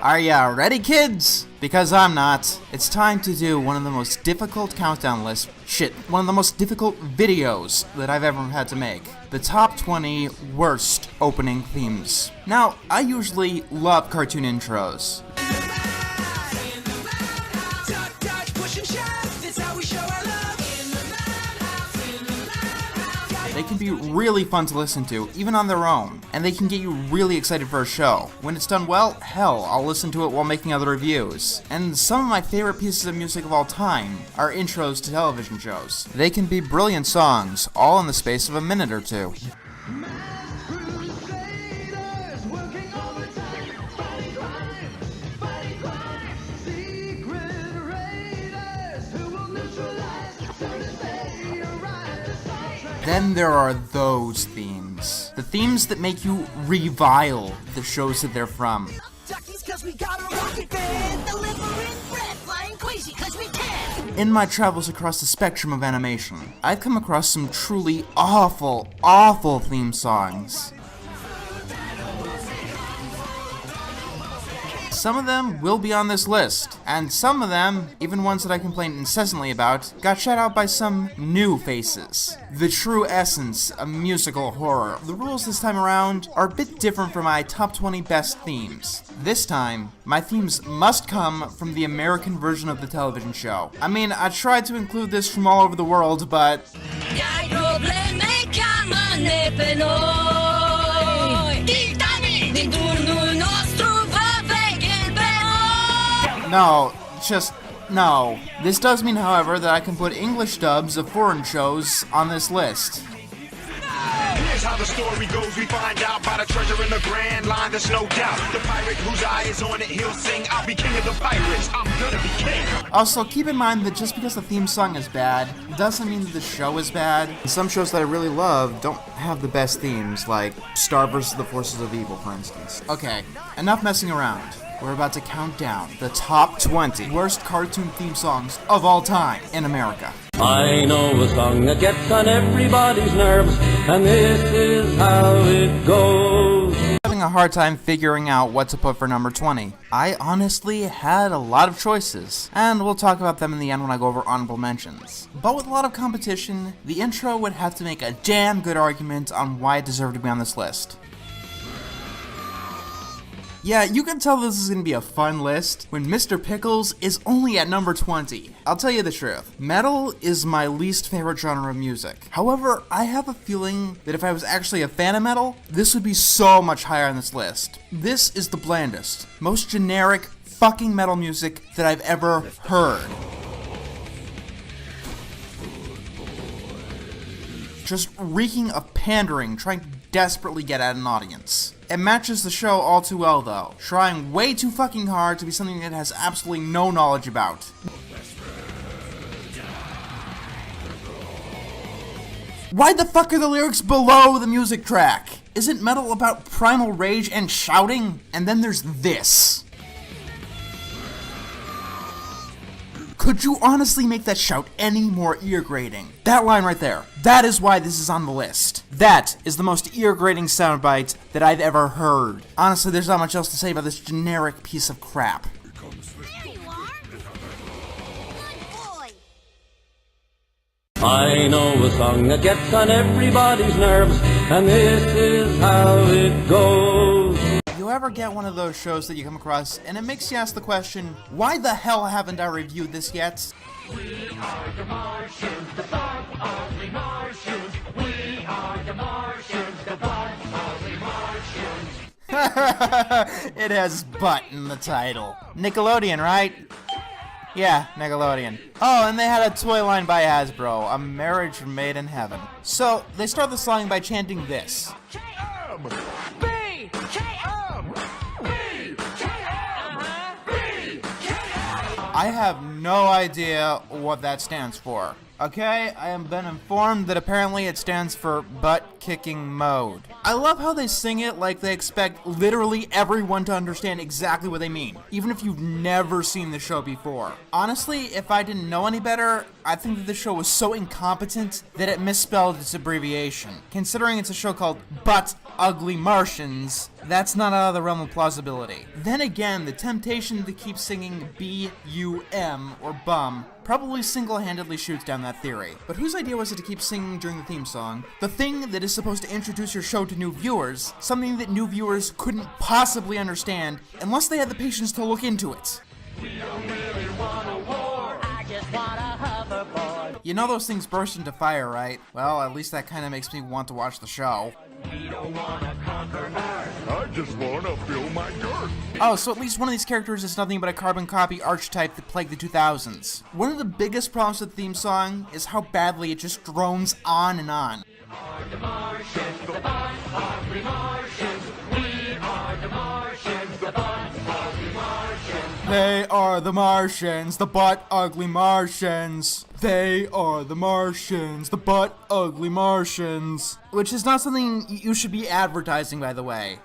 Are ya ready, kids? Because I'm not. It's time to do one of the most difficult countdown lists. One of the most difficult videos that I've ever had to make. The top 20 worst opening themes. Now, I usually love cartoon intros. They can be really fun to listen to, even on their own, and they can get you really excited for a show. When it's done well, hell, I'll listen to it while making other reviews. And some of my favorite pieces of music of all time are intros to television shows. They can be brilliant songs, all in the space of a minute or two. Then there are those themes. The themes that make you revile the shows that they're from. In my travels across the spectrum of animation, I've come across some truly awful, awful theme songs. Some of them will be on this list, and some of them, even ones that I complain incessantly about, got shut out by some new faces. The true essence of musical horror. The rules this time around are a bit different from my top 20 best themes. This time, my themes must come from the American version of the television show. I mean, I tried to include this from all over the world, but... No. This does mean, however, that I can put English dubs of foreign shows on this list. Here's how the story goes. We find out about a treasure in the Grand Line. There's no doubt. The pirate whose eye is on it, he'll sing. I'll be king of the pirates. I'm gonna be king. Also, keep in mind that just because the theme song is bad, doesn't mean that the show is bad. Some shows that I really love don't have the best themes, like Star vs. the Forces of Evil, for instance. Okay, enough messing around. We're about to count down the top 20 worst cartoon theme songs of all time in America. I know a song that gets on everybody's nerves, and this is how it goes. Having a hard time figuring out what to put for number 20. I honestly had a lot of choices, and we'll talk about them in the end when I go over honorable mentions. But with a lot of competition, the intro would have to make a damn good argument on why it deserved to be on this list. Yeah, you can tell this is gonna be a fun list when Mr. Pickles is only at number 20. I'll tell you the truth. Metal is my least favorite genre of music. However, I have a feeling that if I was actually a fan of metal, this would be so much higher on this list. This is the blandest, most generic fucking metal music that I've ever heard. Just reeking of pandering, trying to desperately get at an audience. It matches the show all too well, though, trying way too fucking hard to be something it has absolutely no knowledge about. Why the fuck are the lyrics below the music track? Isn't metal about primal rage and shouting? And then there's this. Could you honestly make that shout any more ear-grating? That line right there. That is why this is on the list. That is the most ear-grating soundbite that I've ever heard. Honestly, there's not much else to say about this generic piece of crap. There you are. Good boy. I know a song that gets on everybody's nerves, and this is how it goes. You ever get one of those shows that you come across and it makes you ask the question, why the hell haven't I reviewed this yet? We are the Martians, the bug ugly Martians. We are the Martians, the bug ugly Martians. It has butt in the title. Nickelodeon, right? Yeah, Nickelodeon. Oh, and they had a toy line by Hasbro, A Marriage Made in Heaven. So, they start the song by chanting this. I have no idea what that stands for. Okay, I have been informed that apparently it stands for butt-kicking mode. I love how they sing it like they expect literally everyone to understand exactly what they mean, even if you've never seen the show before. Honestly, if I didn't know any better, I think that the show was so incompetent that it misspelled its abbreviation. Considering it's a show called Butt Ugly Martians, that's not out of the realm of plausibility. Then again, the temptation to keep singing B-U-M, or bum, probably single-handedly shoots down that theory. But whose idea was it to keep singing during the theme song? The thing that is supposed to introduce your show to new viewers, something that new viewers couldn't possibly understand unless they had the patience to look into it. You know those things burst into fire, right? Well, at least that kind of makes me want to watch the show. I just wanna feel my girth. Oh, so at least one of these characters is nothing but a carbon copy archetype that plagued the 2000s. One of the biggest problems with the theme song is how badly it just drones on and on. They are the Martians, the butt ugly Martians. They are the Martians, the butt ugly Martians. Which is not something you should be advertising, by the way.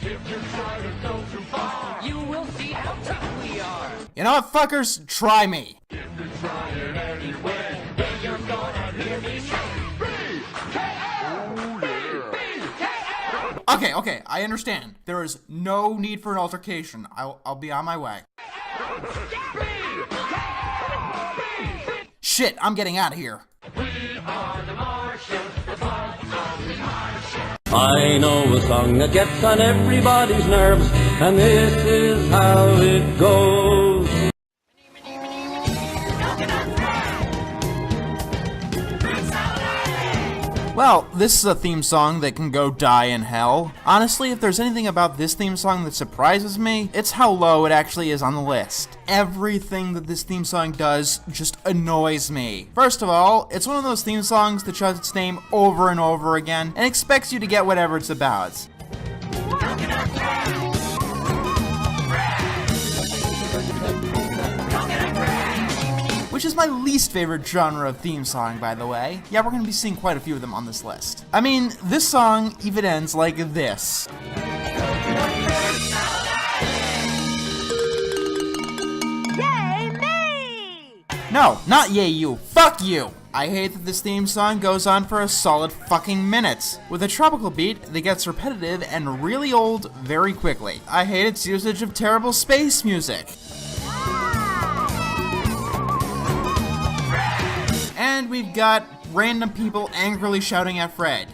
If you try to go too far, you will see how tough we are. You know what, fuckers? Try me. If you try it anyway, then you're gonna hear me say BKO! Okay, I understand. There is no need for an altercation. I'll be on my way. Shit, I'm getting out of here. We are the Martians, the butt ugly Martians. I know a song that gets on everybody's nerves, and this is how it goes. Well, this is a theme song that can go die in hell. Honestly, if there's anything about this theme song that surprises me, it's how low it actually is on the list. Everything that this theme song does just annoys me. First of all, it's one of those theme songs that shouts its name over and over again and expects you to get whatever it's about. Which is my least favorite genre of theme song, by the way. Yeah, we're gonna be seeing quite a few of them on this list. I mean, this song even ends like this. Yay, me! No, not yay you, fuck you! I hate that this theme song goes on for a solid fucking minute, with a tropical beat that gets repetitive and really old very quickly. I hate its usage of terrible space music. And we've got random people angrily shouting at Fred.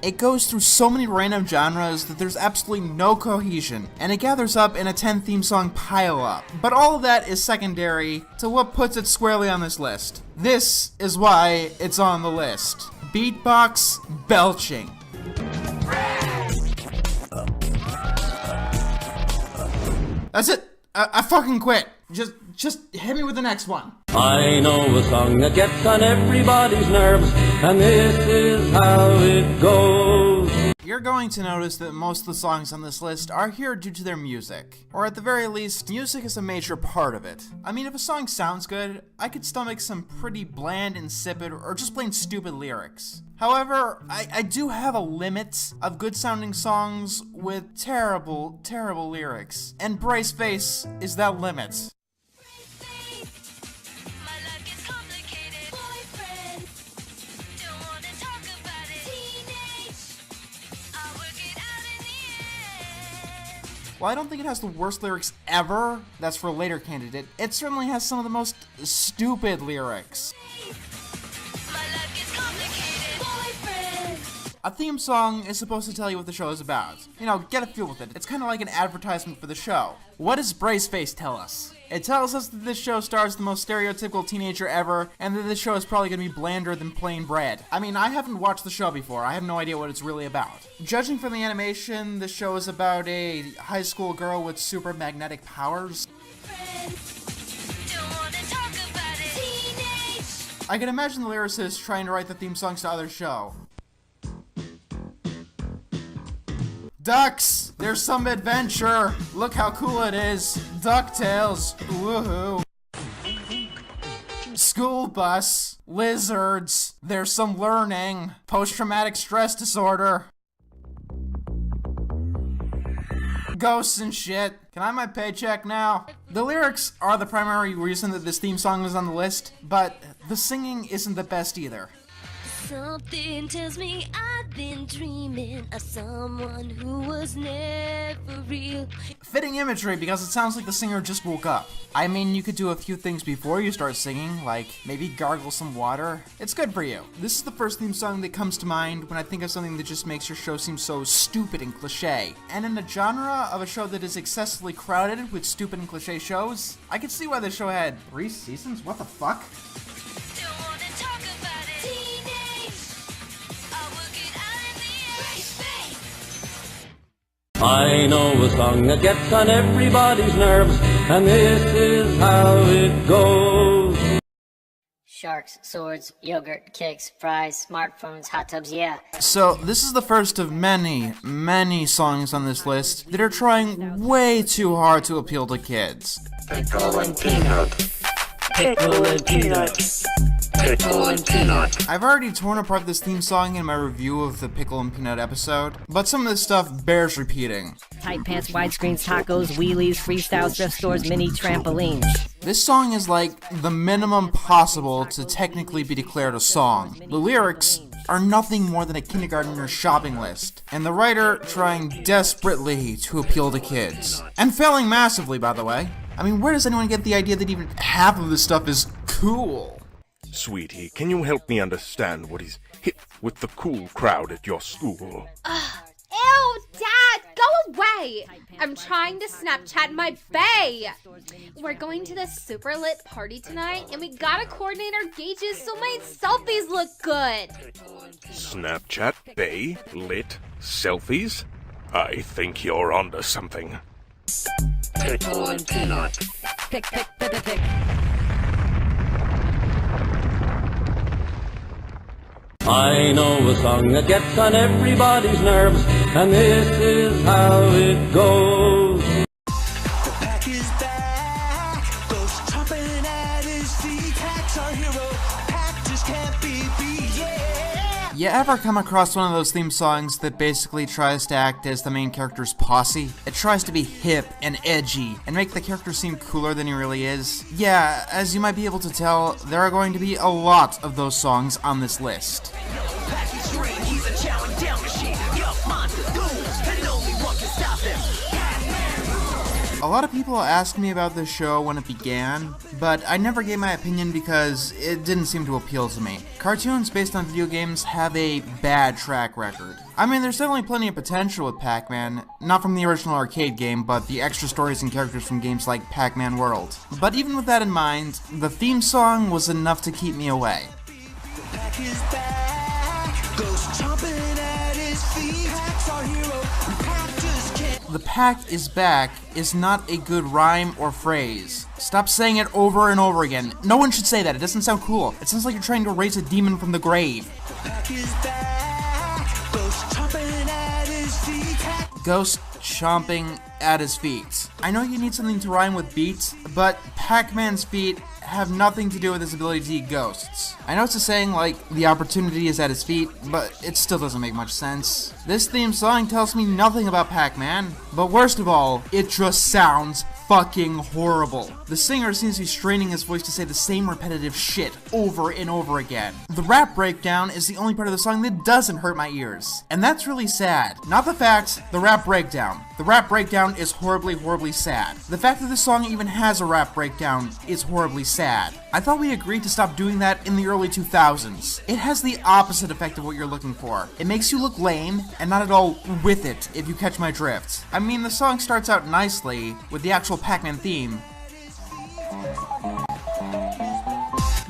It goes through so many random genres that there's absolutely no cohesion, and it gathers up in a 10 theme song pile-up. But all of that is secondary to what puts it squarely on this list. This is why it's on the list. Beatbox belching. That's it. I fucking quit. Just hit me with the next one. I know a song that gets on everybody's nerves, and this is how it goes. You're going to notice that most of the songs on this list are here due to their music. Or at the very least, music is a major part of it. I mean, if a song sounds good, I could stomach some pretty bland, insipid, or just plain stupid lyrics. However, I do have a limit of good sounding songs with terrible, terrible lyrics. And Brace Face is that limit. While I don't think it has the worst lyrics ever, that's for a later candidate, it certainly has some of the most stupid lyrics. A theme song is supposed to tell you what the show is about. You know, get a feel with it. It's kind of like an advertisement for the show. What does Brace Face tell us? It tells us that this show stars the most stereotypical teenager ever, and that this show is probably going to be blander than plain bread. I mean, I haven't watched the show before. I have no idea what it's really about. Judging from the animation, the show is about a high school girl with super magnetic powers. I can imagine the lyricist trying to write the theme songs to other show. Ducks! There's some adventure! Look how cool it is! DuckTales! Woohoo! School bus! Lizards! There's some learning! Post-traumatic stress disorder! Ghosts and shit. Can I have my paycheck now? The lyrics are the primary reason that this theme song is on the list, but the singing isn't the best either. Something tells me I've been dreaming of someone who was never real. Fitting imagery because it sounds like the singer just woke up. I mean, you could do a few things before you start singing, like maybe gargle some water. It's good for you. This is the first theme song that comes to mind when I think of something that just makes your show seem so stupid and cliche. And in a genre of a show that is excessively crowded with stupid and cliche shows, I could see why the show had 3 seasons? What the fuck? I know a song that gets on everybody's nerves, and this is how it goes. Sharks, swords, yogurt, kicks, fries, smartphones, hot tubs, yeah. So, this is the first of many, many songs on this list that are trying way too hard to appeal to kids. Pickle and peanut. Pickle and peanut. Pickle and peanut. I've already torn apart this theme song in my review of the Pickle and Peanut episode, but some of this stuff bears repeating. Tight pants, widescreens, tacos, wheelies, freestyle thrift stores, mini trampolines. This song is like the minimum possible to technically be declared a song. The lyrics are nothing more than a kindergartner's shopping list, and the writer trying desperately to appeal to kids. And failing massively, by the way. I mean, where does anyone get the idea that even half of this stuff is cool? Sweetie, can you help me understand what is hip with the cool crowd at your school? Ew, Dad, go away! I'm trying to Snapchat my bae. We're going to the super lit party tonight, and we gotta coordinate our gauges so my selfies look good. Snapchat, bae, lit, selfies? I think you're onto something. Pickle and peanut. Pick, pick, pick, pick, pick. I know a song that gets on everybody's nerves, and this is how it goes. The pack is back. Goes chomping at his feet. Pack's our hero. Pack just can't be beat. Yeah. You ever come across one of those theme songs that basically tries to act as the main character's posse? It tries to be hip and edgy and make the character seem cooler than he really is? Yeah, as you might be able to tell, there are going to be a lot of those songs on this list. A lot of people asked me about this show when it began, but I never gave my opinion because it didn't seem to appeal to me. Cartoons based on video games have a bad track record. I mean, there's definitely plenty of potential with Pac-Man, not from the original arcade game, but the extra stories and characters from games like Pac-Man World. But even with that in mind, the theme song was enough to keep me away. Pack is back. Goes chomping at his feet. Pack's our hero. Pack just can't. The pack is back is not a good rhyme or phrase. Stop saying it over and over again. No one should say that. It doesn't sound cool. It sounds like you're trying to raise a demon from the grave. Pack is back. Goes chomping at his feet. Ghost chomping at his feet. I know you need something to rhyme with beat, but Pac-Man's feet have nothing to do with his ability to eat ghosts. I know it's a saying like, the opportunity is at his feet, but it still doesn't make much sense. This theme song tells me nothing about Pac-Man, but worst of all, it just sounds fucking horrible. The singer seems to be straining his voice to say the same repetitive shit over and over again. The rap breakdown is the only part of the song that doesn't hurt my ears, and that's really sad. Not the fact, the rap breakdown. The rap breakdown is horribly, horribly sad. The fact that this song even has a rap breakdown is horribly sad. I thought we agreed to stop doing that in the early 2000s. It has the opposite effect of what you're looking for. It makes you look lame, and not at all with it, if you catch my drift. I mean, the song starts out nicely, with the actual Pac-Man theme,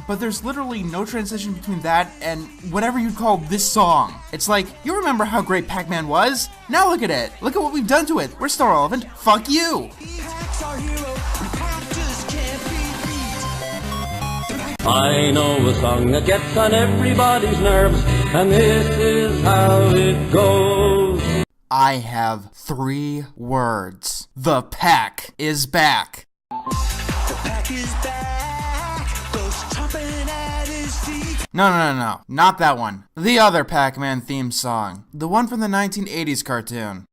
but there's literally no transition between that and whatever you'd call this song. It's like, you remember how great Pac-Man was? Now look at it. Look at what we've done to it. We're still relevant. Fuck you. I know a song that gets on everybody's nerves, and this is how it goes. I have 3 words. The pack is back. The pack is back, goes chomping at his feet. No. Not that one. The other Pac-Man theme song. The one from the 1980s cartoon.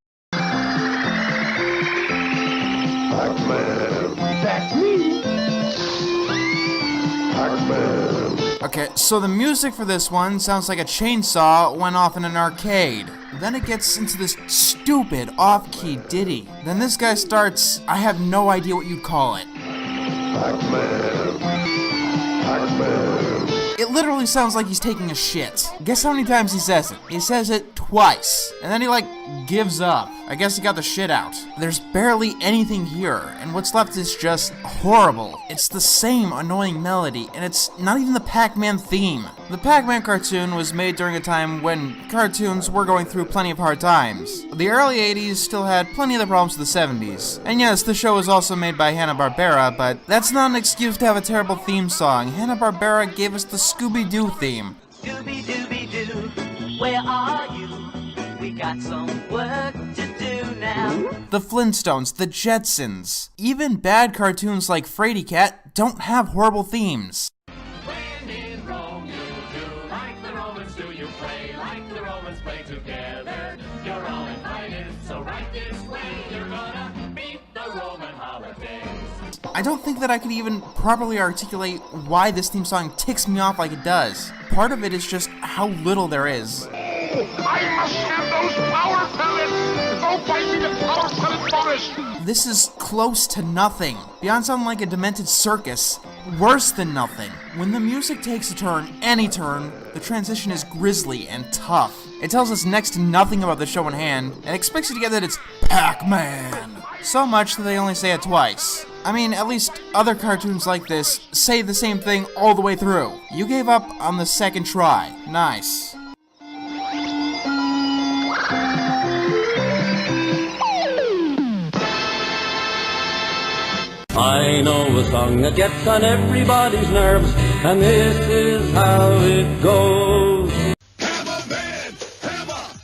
Pac-Man. That's me. Pac-Man. Okay, so the music for this one sounds like a chainsaw went off in an arcade. Then it gets into this stupid off-key ditty. Then this guy starts, I have no idea what you'd call it. Pac-Man. Pac-Man. It literally sounds like he's taking a shit. Guess how many times he says it? He says it twice. And then he gives up. I guess he got the shit out. There's barely anything here, and what's left is just horrible. It's the same annoying melody, and it's not even the Pac-Man theme. The Pac-Man cartoon was made during a time when cartoons were going through plenty of hard times. The early 80s still had plenty of the problems of the 70s. And yes, the show was also made by Hanna-Barbera, but that's not an excuse to have a terrible theme song. Hanna-Barbera gave us the Scooby-Doo theme. Scooby-Dooby-Doo, where are you? We got some work to do now. The Flintstones, the Jetsons. Even bad cartoons like Frady Cat don't have horrible themes. When in Rome you do like the Romans do, you play like the Romans play together. You're all invited, so right this way you're gonna beat the Roman holidays. I don't think that I can even properly articulate why this theme song ticks me off like it does. Part of it is just how little there is. I must have those power pellets! Go find me the power pellet bonus! This is close to nothing. Beyond sounding like a demented circus, worse than nothing. When the music takes a turn, any turn, the transition is grisly and tough. It tells us next to nothing about the show in hand, and expects you to get that it's Pac-Man. So much that they only say it twice. I mean, at least other cartoons like this say the same thing all the way through. You gave up on the second try. Nice. I know a song that gets on everybody's nerves, and this is how it goes. Hammer man,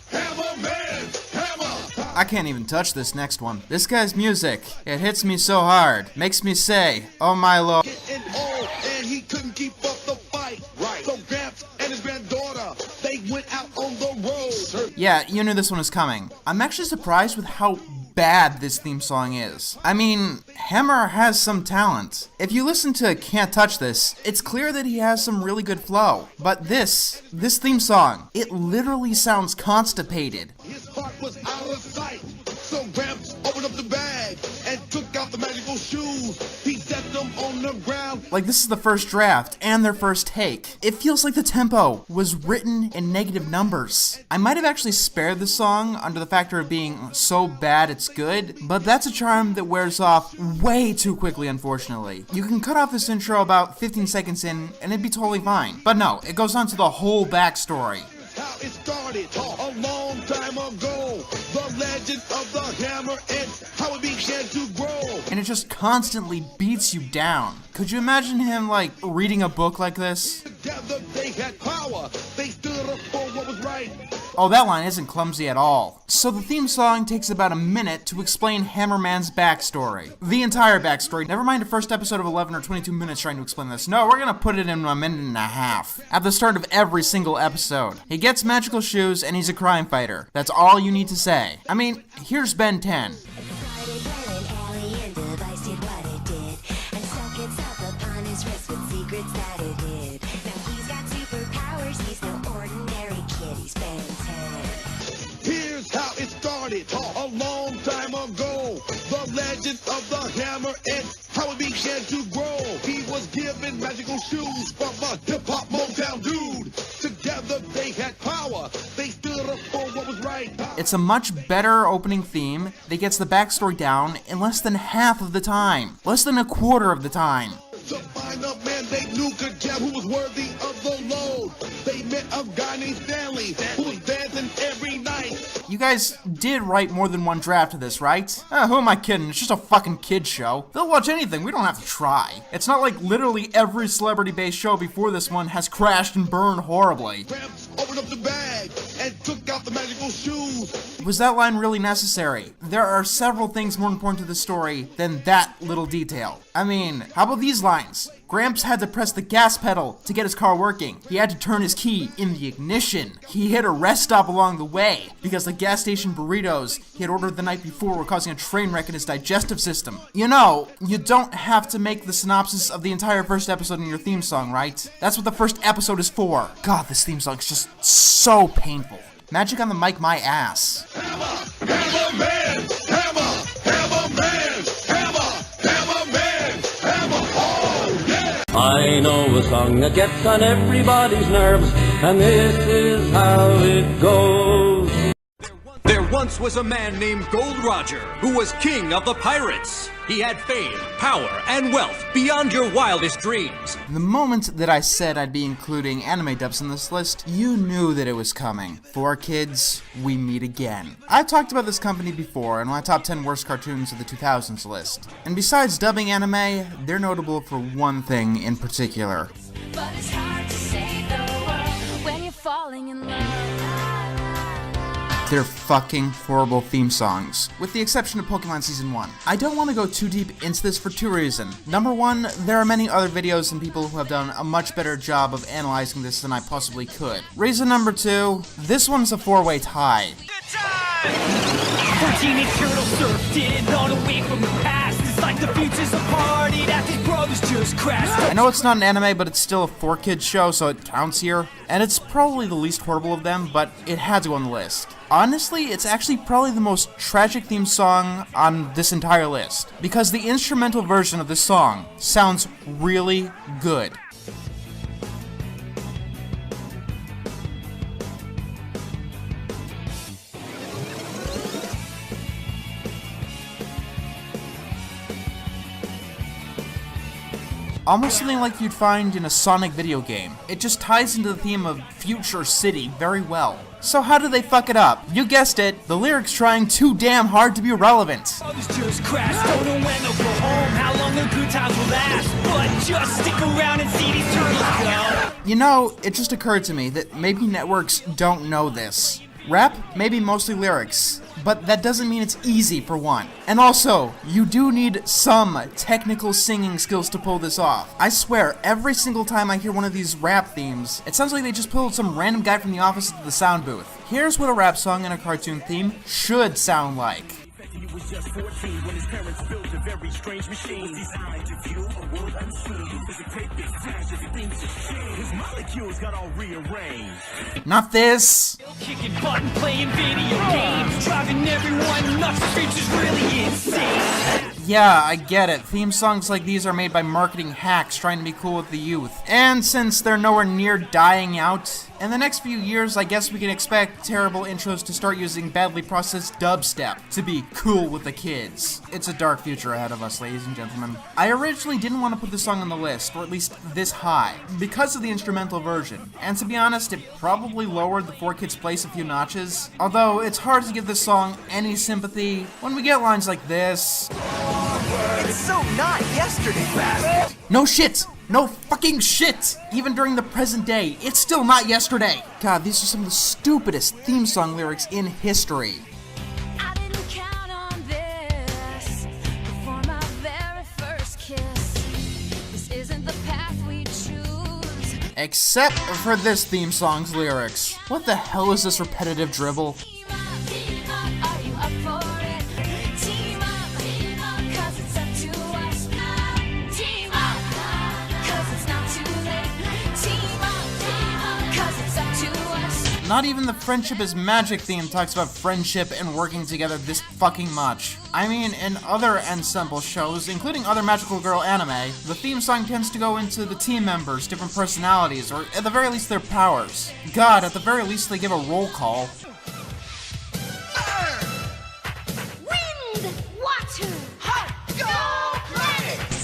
hammer man, hammer. I can't even touch this next one. This guy's music, it hits me so hard. Makes me say, oh my lord. Getting old and he couldn't keep up the fight. Right. So Gramps and his granddaughter, they went out on the road. Yeah, you knew this one was coming. I'm actually surprised with how bad this theme song is. I mean, Hammer has some talent. If you listen to Can't Touch This, it's clear that he has some really good flow. But this theme song, it literally sounds constipated. His heart was out of sight. So Gramps opened up the bag and took out the magical shoes. He set them on the ground. Like, this is the first draft and their first take. It feels like the tempo was written in negative numbers. I might have actually spared the song under the factor of being so bad it's good, but that's a charm that wears off way too quickly, unfortunately. You can cut off this intro about 15 seconds in and it'd be totally fine. But no, it goes on to the whole backstory. How it started a long time ago. The legend of the hammer and how it began to grow. And it just constantly beats you down. Could you imagine him, reading a book like this? Together they had power. They stood up for what was right. Oh, that line isn't clumsy at all. So the theme song takes about a minute to explain Hammerman's backstory. The entire backstory. Never mind a first episode of 11 or 22 minutes trying to explain this. No, we're gonna put it in a minute and a half. At the start of every single episode. He gets magical shoes and he's a crime fighter. That's all you need to say. I mean, here's Ben 10. Here's how it started a long time ago. The legend of the hammer and how it began to grow. He was given magical shoes from a hip-hop Motown dude. Together they had power. They stood up for what was right. It's a much better opening theme that gets the backstory down in less than half of the time. Less than a quarter of the time. To find a man they knew could jam who was worthy of the load. They met a guy named Stanley who was dancing every night. You guys did write more than one draft of this, right? Who am I kidding? It's just a fucking kid show. They'll watch anything, we don't have to try. It's not like literally every celebrity-based show before this one has crashed and burned horribly. Gramps opened up the bag and and took out the magical shoes. Was that line really necessary? There are several things more important to the story than that little detail. I mean, how about these lines? Gramps had to press the gas pedal to get his car working. He had to turn his key in the ignition. He hit a rest stop along the way because the gas station burritos he had ordered the night before were causing a train wreck in his digestive system. You know, you don't have to make the synopsis of the entire first episode in your theme song, right? That's what the first episode is for. God, this theme song is just so painful. Magic on the mic, my ass. Hammer, hammer man, hammer, hammer man, hammer, hammer man, hammer, oh yeah! I know a song that gets on everybody's nerves, and this is how it goes. There once was a man named Gold Roger, who was king of the pirates. He had fame, power, and wealth beyond your wildest dreams. The moment that I said I'd be including anime dubs in this list, you knew that it was coming. 4Kids, we meet again. I've talked about this company before in my top 10 worst cartoons of the 2000s list. And besides dubbing anime, they're notable for one thing in particular. But it's hard to save the world when you're falling in love. They're fucking horrible theme songs, with the exception of Pokemon Season 1. I don't want to go too deep into this for two reasons. Number one, there are many other videos and people who have done a much better job of analyzing this than I possibly could. Reason number two, this one's a four-way tie. 14 turtles surfed in on a wave from the past. It's like the future's a party that these brothers just crashed. I know it's not an anime, but it's still a 4Kids show, so it counts here. And it's probably the least horrible of them, but it had to go on the list. Honestly, it's actually probably the most tragic theme song on this entire list, because the instrumental version of this song sounds really good. Almost something like you'd find in a Sonic video game. It just ties into the theme of Future City very well. So how did they fuck it up? You guessed it, the lyrics trying too damn hard to be relevant. Just crashed, don't know when they'll go home, how long the good times will last, but just stick around and see these turtles go. You know, it just occurred to me that maybe networks don't know this. Rap may be mostly lyrics, but that doesn't mean it's easy for one. And also, you do need some technical singing skills to pull this off. I swear, every single time I hear one of these rap themes, it sounds like they just pulled some random guy from the office into the sound booth. Here's what a rap song and a cartoon theme should sound like. He was just 14 when his parents built a very strange machine designed to view a world unseen. There's a great big flash, everything's a shame. His molecules got all rearranged. Not this. Kicking butt and playing video games, driving everyone nuts. The future's really insane. Yeah, I get it. Theme songs like these are made by marketing hacks trying to be cool with the youth. And since they're nowhere near dying out, in the next few years, I guess we can expect terrible intros to start using badly processed dubstep to be cool with the kids. It's a dark future ahead of us, ladies and gentlemen. I originally didn't want to put this song on the list, or at least this high, because of the instrumental version. And to be honest, it probably lowered the 4Kids place a few notches. Although, it's hard to give this song any sympathy when we get lines like this. It's so not yesterday, bastard! No shit! No fucking shit! Even during the present day, it's still not yesterday! God, these are some of the stupidest theme song lyrics in history. I didn't count on this before my very first kiss. This isn't the path we choose. Except for this theme song's lyrics. What the hell is this repetitive dribble? Are you up for it? Team up, 'cause it's up to us. Team up, 'cause it's not too late. Team up, 'cause it's up to us. Not even the Friendship is Magic theme talks about friendship and working together this fucking much. I mean, in other ensemble shows, including other Magical Girl anime, the theme song tends to go into the team members' different personalities, or at the very least their powers. God, at the very least they give a roll call.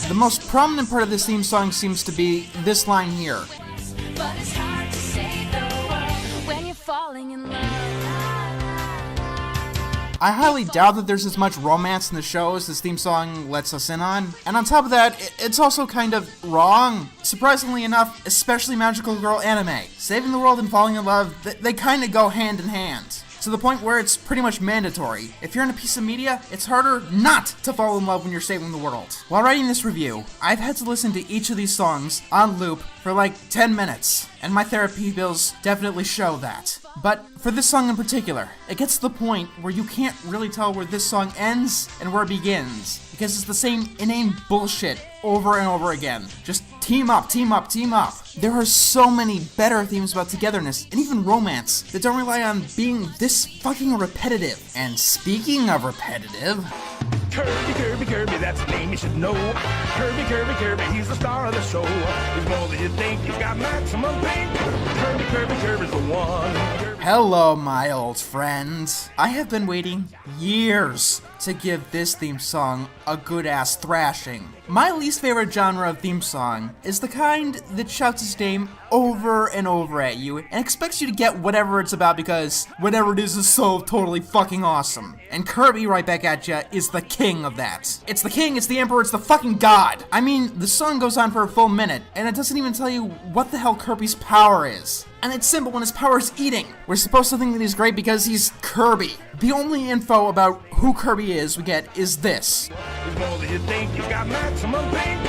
The most prominent part of this theme song seems to be this line here. But it's hard to save the world when you're falling in love. I highly doubt that there's as much romance in the show as this theme song lets us in on. And on top of that, it's also kind of wrong. Surprisingly enough, especially magical girl anime. Saving the world and falling in love, they kind of go hand in hand. To the point where it's pretty much mandatory. If you're in a piece of media, it's harder not to fall in love when you're saving the world. While writing this review, I've had to listen to each of these songs on loop for like 10 minutes, and my therapy bills definitely show that. But for this song in particular, it gets to the point where you can't really tell where this song ends and where it begins, because it's the same inane bullshit over and over again. Just team up, team up, team up. There are so many better themes about togetherness and even romance that don't rely on being this fucking repetitive. And speaking of repetitive... Kirby, that's a name you should know. Kirby, he's the star of the show. He's more than you think, he's got maximum pink. Kirby's the one. Hello, my old friend. I have been waiting years to give this theme song a good-ass thrashing. My least favorite genre of theme song is the kind that shouts its name over and over at you and expects you to get whatever it's about because whatever it is so totally fucking awesome. And Kirby, right back at ya, is the king of that. It's the king, it's the emperor, it's the fucking god. I mean, the song goes on for a full minute, and it doesn't even tell you what the hell Kirby's power is. And it's simple when his power is eating. We're supposed to think that he's great because he's Kirby. The only info about who Kirby is we get is this. He's more than you think, he's got maximum pink.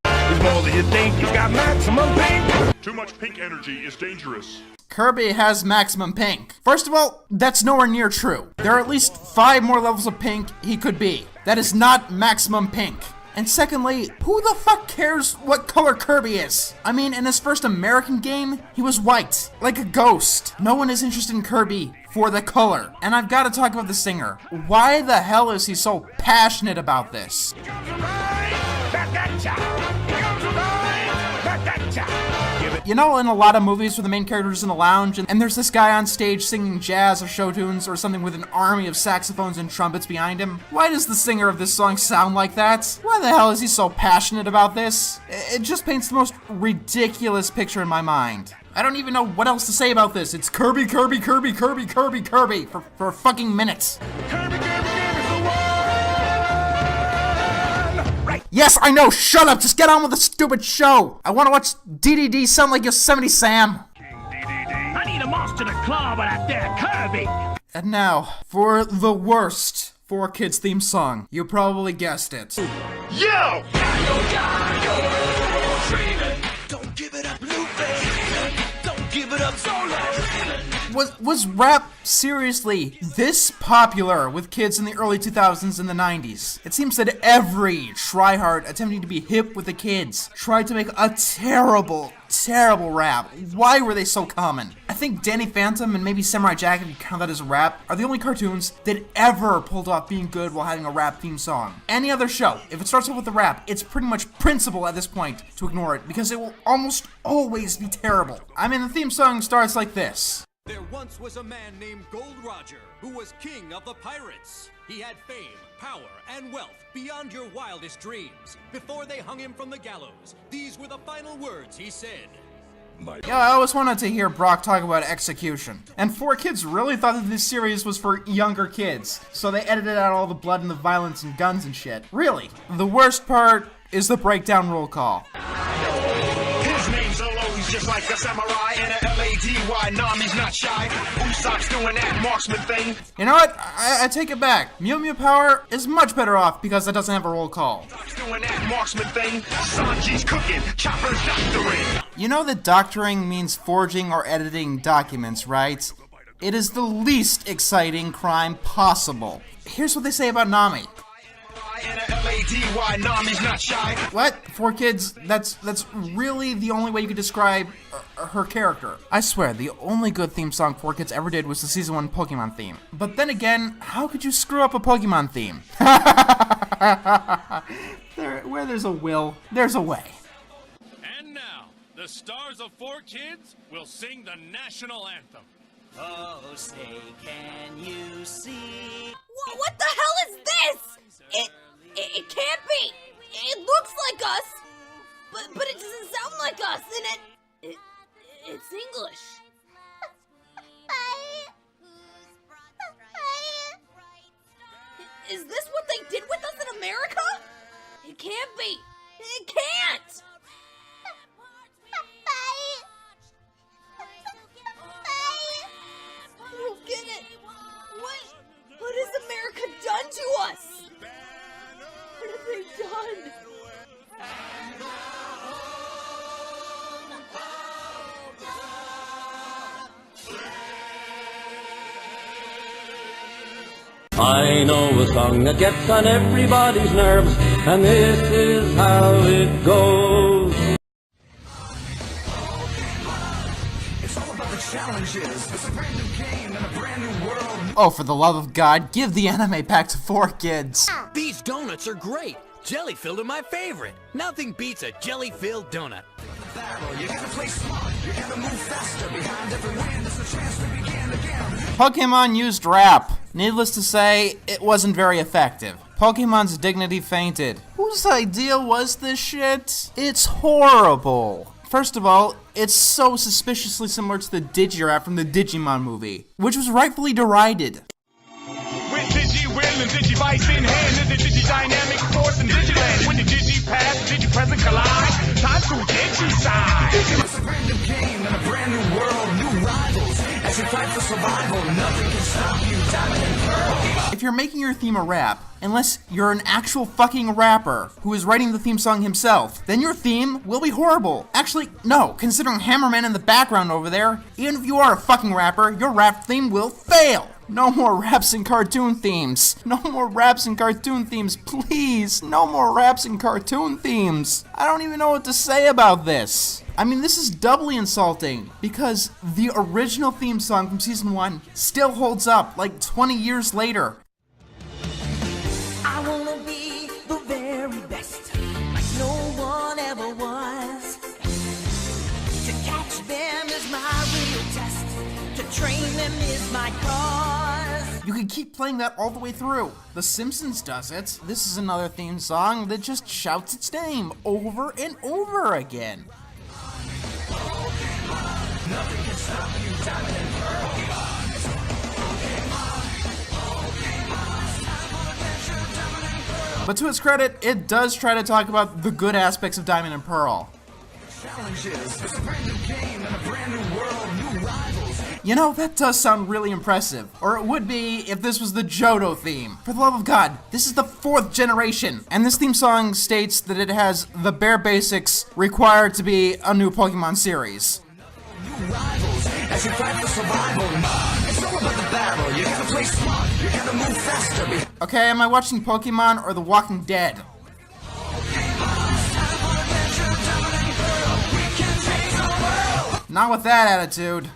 He's more than you think, he's got maximum pink. Too much pink energy is dangerous. Kirby has maximum pink. First of all, that's nowhere near true. There are at least 5 more levels of pink he could be. That is not maximum pink. And secondly, who the fuck cares what color Kirby is? I mean, in his first American game, he was white, like a ghost. No one is interested in Kirby for the color. And I've got to talk about the singer. Why the hell is he so passionate about this? You know, in a lot of movies where the main character is in a lounge and there's this guy on stage singing jazz or show tunes or something with an army of saxophones and trumpets behind him? Why does the singer of this song sound like that? Why the hell is he so passionate about this? It just paints the most ridiculous picture in my mind. I don't even know what else to say about this. It's Kirby for fucking minutes. Yes, I know, shut up, just get on with the stupid show! I wanna watch DDD sound like Yosemite Sam! I need a monster to claw with that there Kirby! And now, for the worst 4Kids theme song. You probably guessed it. Yo! Don't give it up, Lupe. Don't give it up, Solo. Was rap seriously this popular with kids in the early 2000s and the 90s? It seems that every tryhard attempting to be hip with the kids tried to make a terrible rap. Why were they so common? I think Danny Phantom and maybe Samurai Jack, if you count that as a rap, are the only cartoons that ever pulled off being good while having a rap theme song. Any other show, if it starts off with a rap, it's pretty much principle at this point to ignore it because it will almost always be terrible. I mean, the theme song starts like this. There once was a man named Gold Roger, who was king of the pirates. He had fame, power, and wealth beyond your wildest dreams. Before they hung him from the gallows, these were the final words he said. Yeah, I always wanted to hear Brock talk about execution. And 4Kids really thought that this series was for younger kids, so they edited out all the blood and the violence and guns and shit. Really. The worst part is the breakdown roll call. His name's Always just like a samurai and a LADY. Nami's not shy. Usopp's doing that marksman thing. You know what? I take it back. Mew Mew Power is much better off because it doesn't have a roll call. Doing that marksman thing. Sanji's cooking. Chopper's doctoring. You know that doctoring means forging or editing documents, right? It is the least exciting crime possible. Here's what they say about Nami. What? 4Kids, that's really the only way you could describe her character. I swear, the only good theme song 4Kids ever did was the Season 1 Pokemon theme. But then again, how could you screw up a Pokemon theme? Where there's a will, there's a way. And now, the stars of 4Kids will sing the national anthem. Oh, say, can you see? What the hell is this? It can't be. It looks like us, but it doesn't sound like us, and it's English. I Is this what they did with us in America? It can't be. It can't! I don't get it. What has America done to us? What have they done? I know a song that gets on everybody's nerves, and this is how it goes. Oh, for the love of God, give the anime back to 4Kids. These donuts are great. Jelly-filled are my favorite. Nothing beats a jelly-filled donut. Pokemon used rap. Needless to say, it wasn't very effective. Pokemon's dignity fainted. Whose idea was this shit? It's horrible. First of all, it's so suspiciously similar to the Digirap from the Digimon movie, which was rightfully derided. With Digi-Will and Digivice in hand, there's a Digi-Dynamic force in Digiland. When the Digi-Past, Digi-Present collide, time to Digi-Side. It's a brand new game and a brand new world, new rivals. As you fight for survival, nothing can stop you, Diamond and Pearl. If you're making your theme a rap, unless you're an actual fucking rapper who is writing the theme song himself, then your theme will be horrible. Actually, no, considering Hammerman in the background over there, even if you are a fucking rapper, your rap theme will fail. No more raps and cartoon themes. No more raps and cartoon themes, please. No more raps and cartoon themes. I don't even know what to say about this. I mean, this is doubly insulting because the original theme song from season 1 still holds up like 20 years later. I wanna be the very best, like no one ever was. To catch them is my real test. To train them is my cause. You can keep playing that all the way through. The Simpsons does it. This is another theme song that just shouts its name over and over again. Nothing can stop you, Diamond and Pearl. But to its credit, it does try to talk about the good aspects of Diamond and Pearl. You know, that does sound really impressive. Or it would be if this was the Johto theme. For the love of God, this is the 4th generation. And this theme song states that it has the bare basics required to be a new Pokemon series. As you fight for survival, it's all about the battle. You gotta play smart, you gotta move faster. Okay, am I watching Pokemon or The Walking Dead? Not with that attitude.